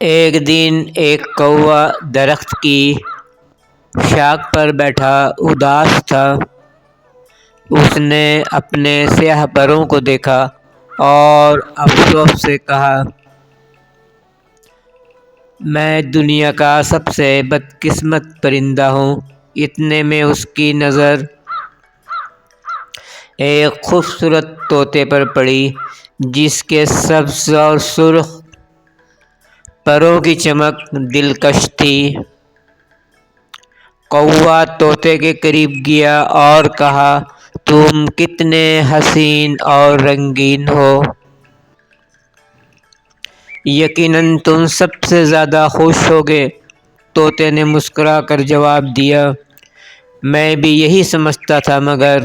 ایک دن ایک کوا درخت کی شاخ پر بیٹھا اداس تھا۔ اس نے اپنے سیاہ پروں کو دیکھا اور افسوس سے کہا، میں دنیا کا سب سے بدقسمت پرندہ ہوں۔ اتنے میں اس کی نظر ایک خوبصورت طوطے پر پڑی جس کے سبز اور سرخ پروں کی چمک دلکش تھی۔ کوا طوطے کے قریب گیا اور کہا، تم کتنے حسین اور رنگین ہو! یقیناً تم سب سے زیادہ خوش ہوگے۔ طوطے نے مسکرا کر جواب دیا، میں بھی یہی سمجھتا تھا، مگر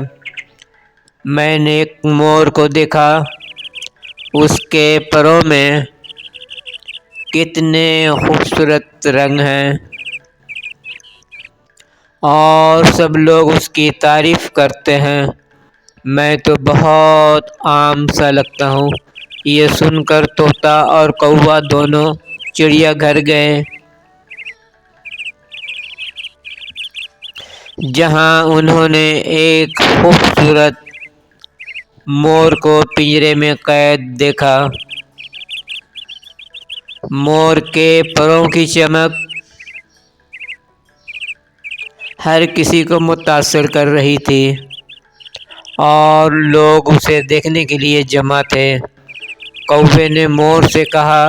میں نے ایک مور کو دیکھا۔ اس کے پروں میں کتنے خوبصورت رنگ ہیں اور سب لوگ اس کی تعریف کرتے ہیں۔ میں تو بہت عام سا لگتا ہوں۔ یہ سن کر طوطا اور کوا دونوں چڑیا گھر گئے، جہاں انہوں نے ایک خوبصورت مور کو پنجرے میں قید دیکھا۔ مور کے پروں کی چمک ہر کسی کو متاثر کر رہی تھی اور لوگ اسے دیکھنے کے لیے جمع تھے۔ کوے نے مور سے کہا،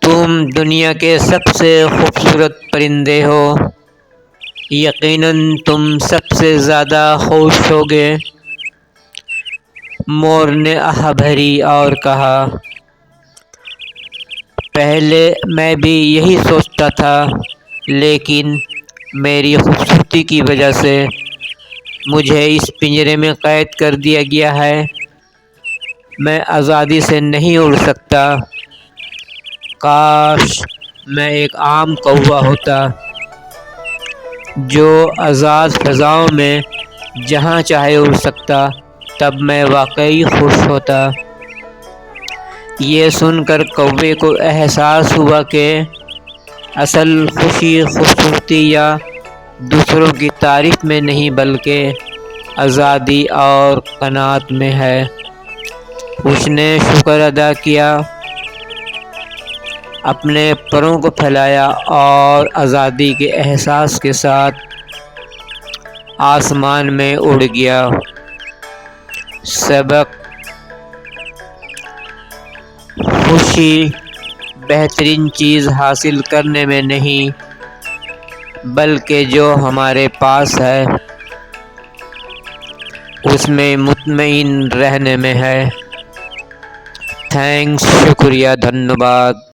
تم دنیا کے سب سے خوبصورت پرندے ہو۔ یقیناً تم سب سے زیادہ خوش ہوگے۔ مور نے آہ بھری اور کہا، پہلے میں بھی یہی سوچتا تھا، لیکن میری خوبصورتی کی وجہ سے مجھے اس پنجرے میں قید کر دیا گیا ہے۔ میں آزادی سے نہیں اڑ سکتا۔ کاش میں ایک عام کوا ہوتا جو آزاد فضاؤں میں جہاں چاہے اڑ سکتا، تب میں واقعی خوش ہوتا۔ یہ سن کر کوے کو احساس ہوا کہ اصل خوشی خوبصورتی یا دوسروں کی تعریف میں نہیں بلکہ آزادی اور قناعت میں ہے۔ اس نے شکر ادا کیا، اپنے پروں کو پھیلایا اور آزادی کے احساس کے ساتھ آسمان میں اڑ گیا۔ سبق: خوشی بہترین چیز حاصل کرنے میں نہیں بلکہ جو ہمارے پاس ہے اس میں مطمئن رہنے میں ہے۔ تھینکس، شکریہ، دھنیہ واد۔